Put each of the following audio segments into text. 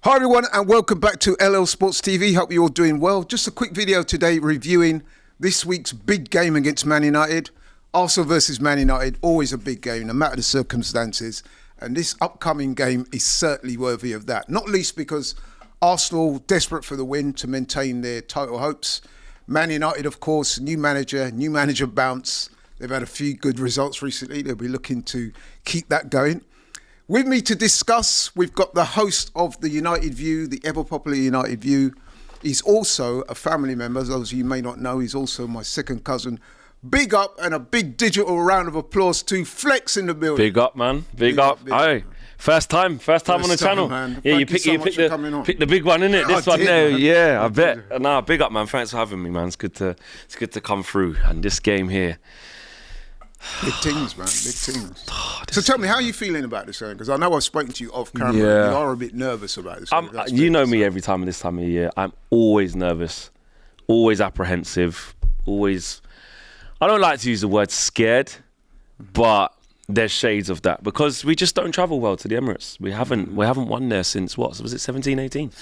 Hi everyone and welcome back to LL Sports TV. Hope you're all doing well. Just a quick video today reviewing this week's big game against Man United. Arsenal versus Man United, always a big game no matter the circumstances. And this upcoming game is certainly worthy of that. Not least because Arsenal desperate for the win to maintain their title hopes. Man United, of course, new manager bounce. They've had a few good results recently. They'll be looking to keep that going. With me to discuss, we've got the host of the United View, the ever-popular United View. He's also a family member. As those of you may not know, he's also my second cousin. Big up and a big digital round of applause to Flex in the building. Big up, man. Big up. Hey, first time on the channel. Man. Yeah, you pick the big one, innit? This one there. Man. Yeah, I bet. Nah, big up, man. Thanks for having me, man. It's good to come through. And this game here. Big teams, man. Big teams. So tell me, how are you feeling about this game? Because I know I've spoken to you off camera. Yeah. You are a bit nervous about this. You know me every time at this time of year. I'm always nervous, always apprehensive, always... I don't like to use the word scared, but there's shades of that because we just don't travel well to the Emirates. We haven't won there since, what, was it 17, 18?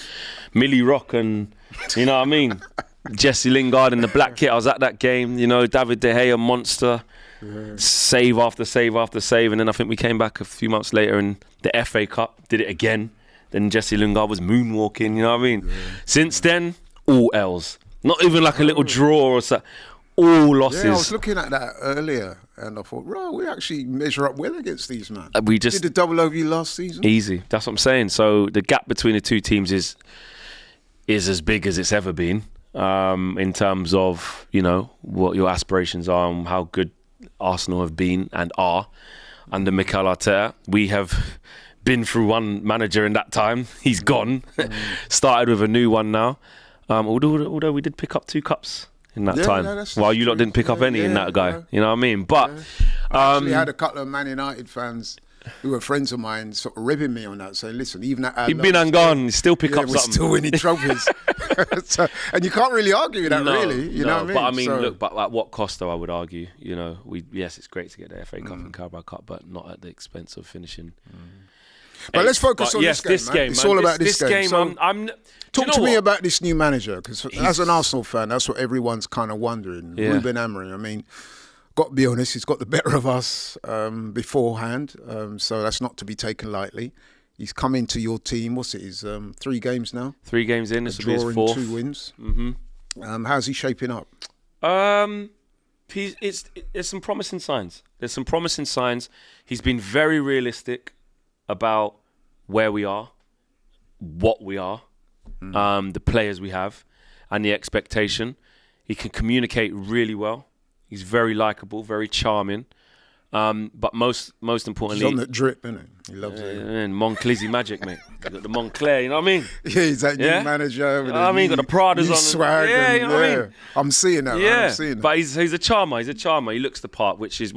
Millie Rock and, you know what I mean? Jesse Lingard in the black kit. I was at that game, you know, David De Gea, monster. Yeah. Save after save after save, and then I think we came back a few months later in the FA Cup, did it again. Then Jesse Lingard was moonwalking, you know what I mean? Yeah. Since then, all L's. Not even like a little draw or something. All losses. Yeah, I was looking at that earlier, and I thought, right, we actually measure up well against these, man. We just did the double over you last season. Easy. That's what I'm saying. So the gap between the two teams is as big as it's ever been in terms of, you know, what your aspirations are and how good Arsenal have been and are under Mikel Arteta. We have been through one manager in that time. He's gone. Started with a new one now. Although we did pick up 2 cups in that time. While you lot didn't pick up any in that guy. You know what I mean? But I actually had a couple of Man United fans who were friends of mine sort of ribbing me on that, saying, listen, even at he'd been and gone, still pick up something. We're still winning trophies. So, and you can't really argue with that, really. You know what I mean? But I mean, look, but at what cost, though, I would argue. You know, yes, it's great to get the FA Cup and Carabao Cup, but not at the expense of finishing. But let's focus on this game, man. It's all about this game. So, talk to me about this new manager, because as an Arsenal fan, that's what everyone's kind of wondering. Yeah. Ruben Amorim, I mean, got to be honest, he's got the better of us beforehand, so that's not to be taken lightly. He's come into your team, what's it, he's 3 games now? 3 games in, this will be his 4th. 2 wins. How's he shaping up? There's some promising signs. There's some promising signs. He's been very realistic about where we are, what we are, the players we have, and the expectation. He can communicate really well. He's very likable, very charming. But most importantly... He's on the drip, isn't he? He loves it. And Monclizzy magic, mate. You got the Moncler, you know what I mean? Yeah, he's that new manager. With got the Pradas on. Swag. Yeah, you know what I mean? I'm seeing that. Yeah, I'm seeing that. But he's a charmer. He's a charmer. He looks the part, which is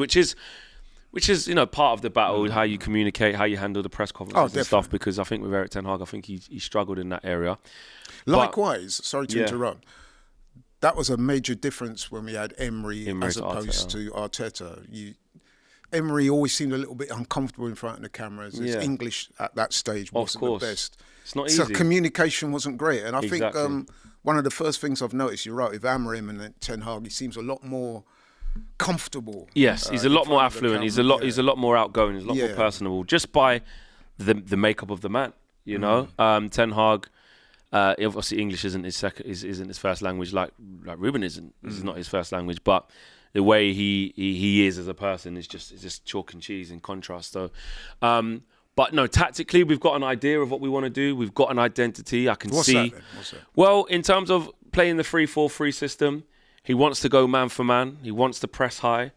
you know, part of the battle, how you communicate, how you handle the press conferences and stuff. Because I think with Erik ten Hag, I think he struggled in that area. Likewise, sorry to interrupt. That was a major difference when we had Emery as opposed to Arteta. Emery always seemed a little bit uncomfortable in front of the cameras. His English at that stage wasn't the best. It's not easy. So communication wasn't great. And I think one of the first things I've noticed, you're right, with Amorim and Ten Hag, he seems a lot more comfortable. Yes, he's a lot more affluent. He's a lot more outgoing. He's a lot more personable, just by the makeup of the man. You know, Ten Hag. Obviously, English isn't his first language, like Ruben isn't. This is not his first language, but the way he is as a person is just chalk and cheese in contrast. So, but no, tactically, we've got an idea of what we want to do. We've got an identity. I can see. What's that? Well, in terms of playing the 3-4-3 system, he wants to go man for man. He wants to press high.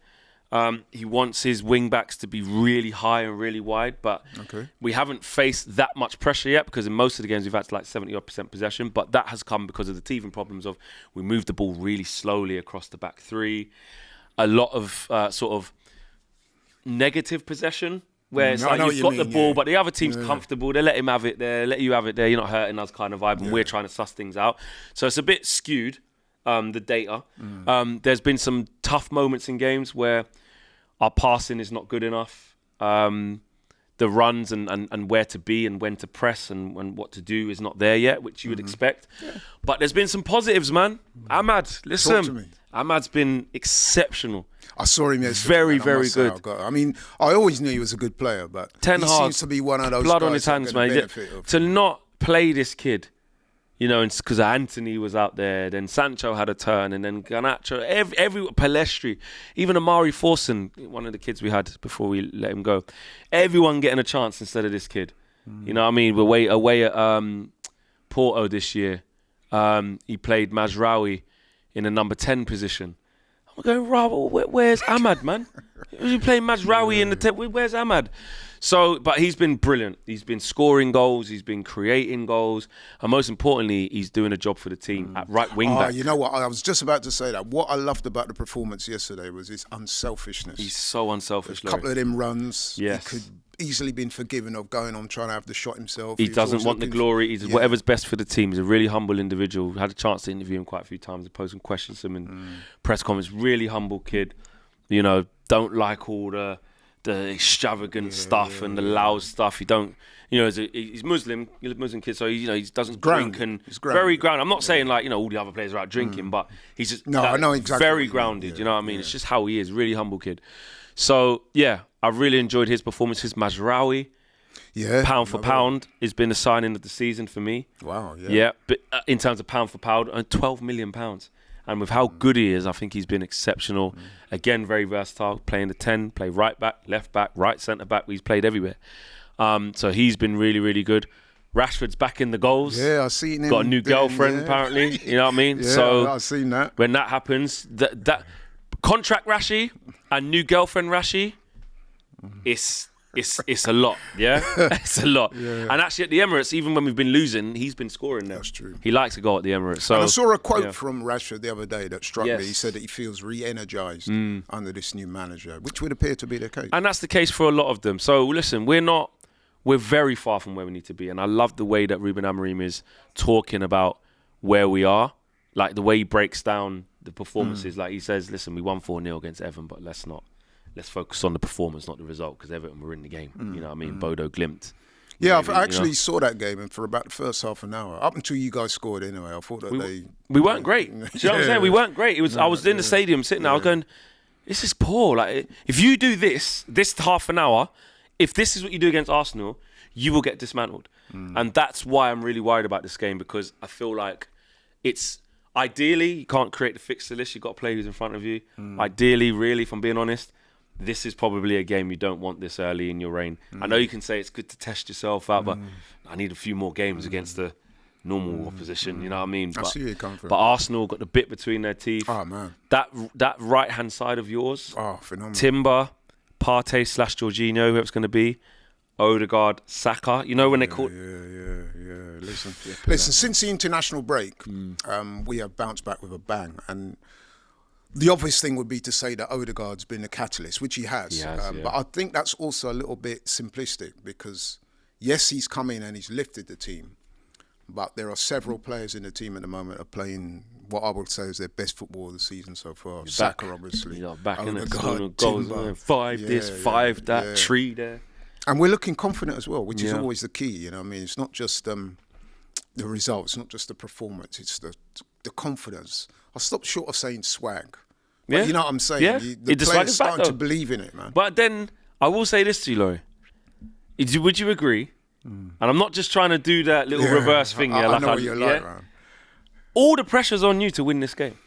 He wants his wing backs to be really high and really wide, but we haven't faced that much pressure yet because in most of the games we've had like 70% possession, but that has come because of the teething problems of we moved the ball really slowly across the back 3. A lot of sort of negative possession where it's like you've got the ball, but the other team's comfortable. They let him have it there, let you have it there. You're not hurting us kind of vibe, and we're trying to suss things out. So it's a bit skewed, the data. There's been some tough moments in games where our passing is not good enough. the runs and where to be and when to press and what to do is not there yet, which you would expect. But there's been some positives, man. Ahmad, Talk to listen, me. Ahmad's been exceptional. I saw him yesterday. Very, and I very must say, good. I mean, I always knew he was a good player, but Ten he Hag, seems to be one of those blood guys on his that are hands, gonna man. benefit of- To not play this kid, you know, because Anthony was out there, then Sancho had a turn, and then Garnacho, every Palestri, even Amari Forson, one of the kids we had before we let him go. Everyone getting a chance instead of this kid. You know what I mean? We're away at Porto this year. He played Mazraoui in a number 10 position. I'm going, Rob, where's Ahmad, man? You playing Mazraoui in the 10? Where's Ahmad? So, but he's been brilliant. He's been scoring goals. He's been creating goals. And most importantly, he's doing a job for the team at right wing back. You know what? I was just about to say that. What I loved about the performance yesterday was his unselfishness. He's so unselfish, a couple Laurie. of them runs, Yes. he could easily been forgiven of going on trying to have the shot himself. He was doesn't always want the looking- glory. He's Yeah. whatever's best for the team. He's a really humble individual. Had a chance to interview him quite a few times and pose some questions to him in press conference. Really humble kid. You know, don't like all the extravagant stuff and the loud stuff. He don't, you know, he's Muslim. He's a Muslim kid, so he doesn't grounded. drink and He's grounded. very grounded. I'm not saying like all the other players are out drinking, but he's just No, I know exactly very what you mean. grounded. Yeah, You know what I mean? It's just how he is. Really humble kid. So yeah, I really enjoyed his performances. Mazraoui, Yeah, pound for pound, has been the signing of the season for me. Wow, yeah. Yeah, but in terms of pound for pound, £12 million. And with how good he is, I think he's been exceptional. Again, very versatile, playing the 10, play right back, left back, right centre back. He's played everywhere. So he's been really, really good. Rashford's back in the goals. Yeah, I've seen him. Got a new doing- girlfriend, yeah. apparently. You know what I mean? Yeah, So I've seen that. when that happens, that contract Rashi and new girlfriend Rashi, it's a lot, yeah? It's a lot. And actually at the Emirates, even when we've been losing, he's been scoring there. That's true. He likes to go at the Emirates. So And I saw a quote yeah. from Rashford the other day that struck Yes. me. He said that he feels re-energised under this new manager, which would appear to be the case. And that's the case for a lot of them. So listen, we're very far from where we need to be. And I love the way that Ruben Amorim is talking about where we are. Like the way he breaks down the performances. Like he says, listen, we won 4-0 against Everton, but let's focus on the performance, not the result, because Everton were in the game. You know what I mean? Bodo Glimt. Yeah, Maybe, I actually you know. saw that game, and for about the first half an hour, up until you guys scored anyway, I thought that We weren't great. Do you know what I'm saying? We weren't great. I was in the stadium sitting there, I was going, this is poor. Like, if you do this half an hour, if this is what you do against Arsenal, you will get dismantled. And that's why I'm really worried about this game, because I feel like it's ideally, you can't create the fixture list. You've got to play who's in front of you. Ideally, really, if I'm being honest, this is probably a game you don't want this early in your reign. I know you can say it's good to test yourself out, but I need a few more games against the normal opposition. You know what I mean? I see where you come from. But Arsenal got the bit between their teeth. Oh, man. That right hand side of yours, Oh, phenomenal. Timber, Partey / Jorginho, whoever's going to be, Odegaard, Saka. You know when they call. Yeah. Listen. Since the international break, we have bounced back with a bang, and the obvious thing would be to say that Odegaard's been a catalyst, which he has. He has, yeah. But I think that's also a little bit simplistic, because yes, he's come in and he's lifted the team, but there are several players in the team at the moment that are playing what I would say is their best football of the season so far. Saka, obviously. You know, back in it. Odegaard, Goals, Timber. 5 this, 5 that, yeah. 3 there. And we're looking confident as well, which is Yeah. always the key. You know what I mean? It's not just the results, not just the performance, it's the confidence. I stopped short of saying swag. But Yeah. you know what I'm saying? Yeah. The The swag players is back, starting to though. believe in it, man. But then I will say this to you, Laurie. Would you agree? And I'm not just trying to do that little reverse thing. I like know what you're like, man. All the pressure's on you to win this game.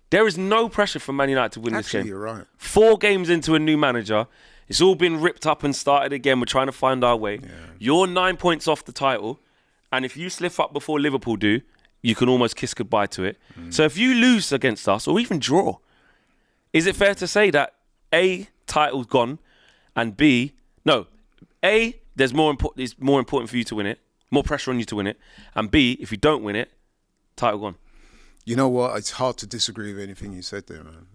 There is no pressure for Man United to win this Actually, game. you're right. 4 games into a new manager. It's all been ripped up and started again. We're trying to find our way. You're 9 points off the title. And if you slip up before Liverpool do, you can almost kiss goodbye to it. So if you lose against us or even draw, is it fair to say that A, title's gone, and B, no, A, it's more important for you to win it, more pressure on you to win it, and B, if you don't win it, title gone. You know what? It's hard to disagree with anything you said there, man.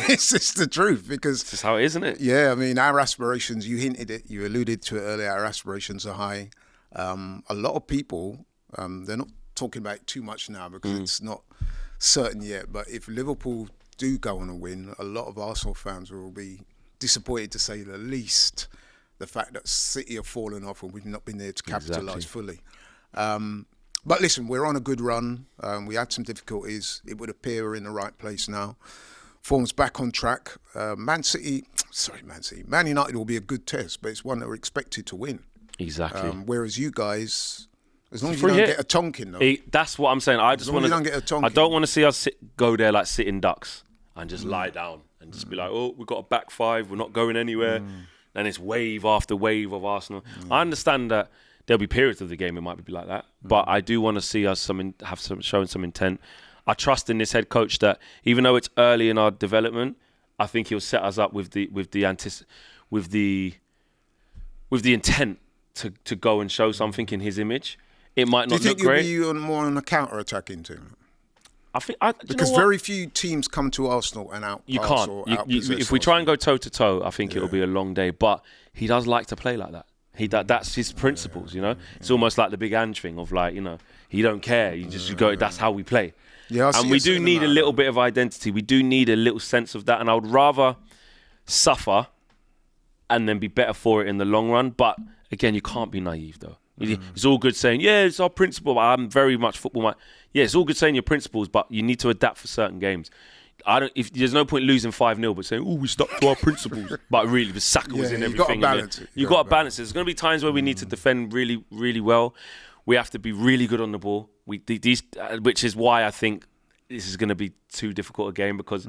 It's just the truth, because This is how it is, isn't it? yeah, I mean, our aspirations, you hinted it, you alluded to it earlier, our aspirations are high. A lot of people, they're not talking about it too much now because it's not certain yet, but if Liverpool do go on a win, a lot of Arsenal fans will be disappointed, to say the least. the fact that City have fallen off and we've not been there to capitalise Exactly. fully. But listen, we're on a good run. We had some difficulties. It would appear we're in the right place now. Form's back on track. Man United will be a good test, but it's one that we're expected to win. Exactly. Whereas you guys, as long as you free don't hit. get a Tonkin, though. That's what I'm saying. I just long want as you don't get a to. Tonkin. I don't want to see us go there like sitting ducks and just lie down and just be like, oh, we've got a back five. We're not going anywhere. And it's wave after wave of Arsenal. I understand that there'll be periods of the game it might be like that, but I do want to see us showing some intent. I trust in this head coach that even though it's early in our development, I think he'll set us up with the intent to go and show something in his image. It might not look great. Do you think you'll be more on a counter-attacking team? I think because very few teams come to Arsenal and out. You can't. If we try and go toe to toe, I think it'll be a long day. But he does like to play like that. That's his principles. You know, it's almost like the Big Ange thing of like, he don't care. You go. That's how we play. Yeah, and we do need a little bit of identity. We do need a little sense of that. And I would rather suffer and then be better for it in the long run. But again, you can't be naive though. It's all good saying, yeah, it's our principle. I'm very much football. Yeah, it's all good saying your principles, but you need to adapt for certain games. If there's no point losing 5-0, but saying, oh, we stuck to our principles. But really, the Saka was in everything. You've got to balance it. You've got to balance it. There's going to be times where we need to defend really, really well. We have to be really good on the ball. Which is why I think this is going to be too difficult a game because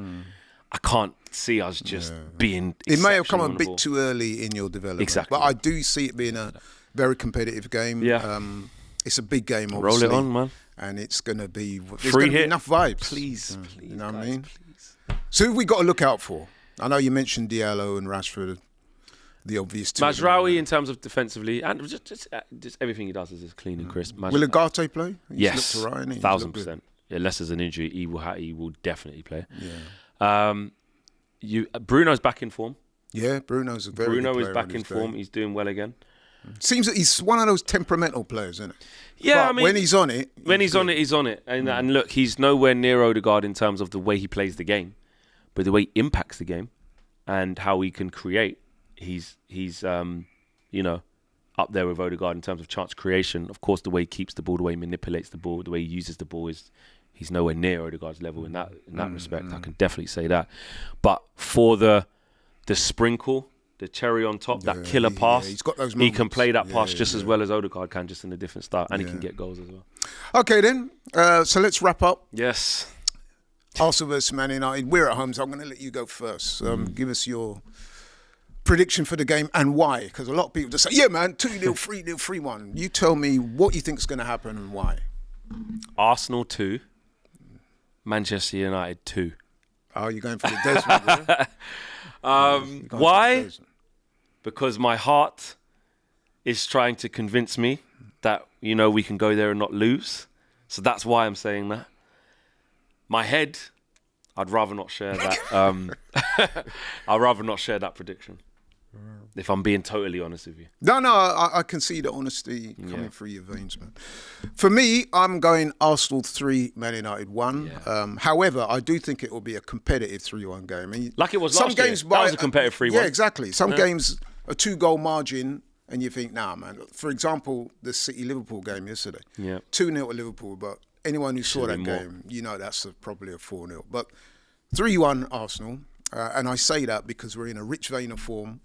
I can't see us just being. It may have come a bit too early in your development. Exactly. But I do see it being a very competitive game. Yeah. It's a big game, obviously. Roll it on, man. And it's going to be enough vibes. Please, you know guys, what I mean? Please. So who have we got to look out for? I know you mentioned Diallo and Rashford, the obvious two. Mazraoui in terms of defensively, and just everything he does is just clean and crisp. Will Ugarte play? Yes, looked right, 1,000%. Yeah, unless there's an injury, he will definitely play. Yeah. Bruno's back in form. Yeah, Bruno's a very good player. Bruno is back in form. He's doing well again. Seems that he's one of those temperamental players, isn't it? Yeah, but I mean, when he's on it, he's on it. And look, he's nowhere near Odegaard in terms of the way he plays the game, but the way he impacts the game and how he can create. He's up there with Odegaard in terms of chance creation. Of course, the way he keeps the ball, the way he manipulates the ball, the way he uses the ball he's nowhere near Odegaard's level in that respect. I can definitely say that. But for the sprinkle, the cherry on top, that killer pass, he's got those he can play that pass Yeah, just as well as Odegaard can, just in a different style, and he can get goals as well. Okay then, so let's wrap up. Yes. Arsenal versus Man United. We're at home, so I'm going to let you go first. Give us your prediction for the game and why, because a lot of people just say, yeah man, 2-0, 3-0, 3-1. You tell me what you think is going to happen and why. Arsenal 2, Manchester United 2. Oh, you're going for the Desmond, yeah? Why? Because my heart is trying to convince me that, we can go there and not lose. So that's why I'm saying that. My head, I'd rather not share that. I'd rather not share that prediction. If I'm being totally honest with you. No, I can see the honesty coming through your veins, man. For me, I'm going Arsenal 3, Man United 1. Yeah. However, I do think it will be a competitive 3-1 game. I mean, like it was last year. That was a competitive 3-1. Yeah, exactly. Some games, a 2-goal margin, and you think, nah, man. For example, the City-Liverpool game yesterday. Yeah. 2-0 to Liverpool, but anyone who saw that game, that's probably a 4-0. But 3-1 Arsenal, and I say that because we're in a rich vein of form.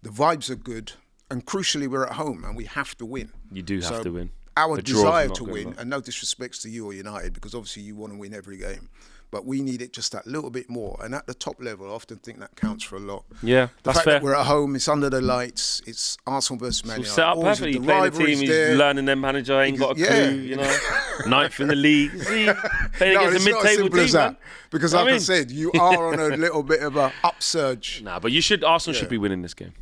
The vibes are good, and crucially, we're at home, and we have to win. You do have to win. Our desire to win, and no disrespects to you or United, because obviously you want to win every game, but we need it just that little bit more. And at the top level, I often think that counts for a lot. Yeah, the that's fact fair. That we're at home, it's under the lights, it's Arsenal versus Man United. Set up perfectly. He's playing the team, he's learning their manager, ain't got a clue, Ninth in the league. See, playing against a mid-table team, man. Because like I said, you are on a little bit of an upsurge. Nah, but Arsenal should be winning this game.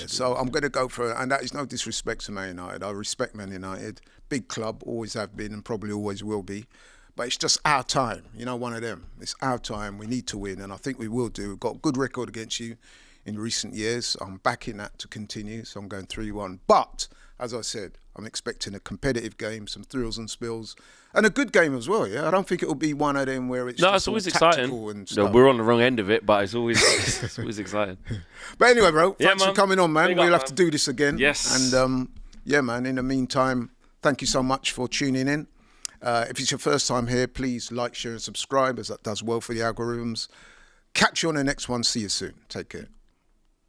So I'm going to go for it, and that is no disrespect to Man United. I respect Man United, big club, always have been and probably always will be. But it's just our time, one of them. It's our time. We need to win, and I think we will do. We've got a good record against you in recent years. I'm backing that to continue, so I'm going 3-1. But as I said, I'm expecting a competitive game, some thrills and spills, and a good game as well. Yeah, I don't think it'll be one of them where it's No, just it's always all exciting. tactical and No, stuff. we're on the wrong end of it, but it's always it's always exciting. But anyway, bro, Yeah, thanks for man. coming on, man. Big We'll up, have to man. do this again. Yes. And yeah, man. In the meantime, thank you so much for tuning in. If it's your first time here, please like, share, and subscribe, as that does well for the algorithms. Catch you on the next one. See you soon. Take care.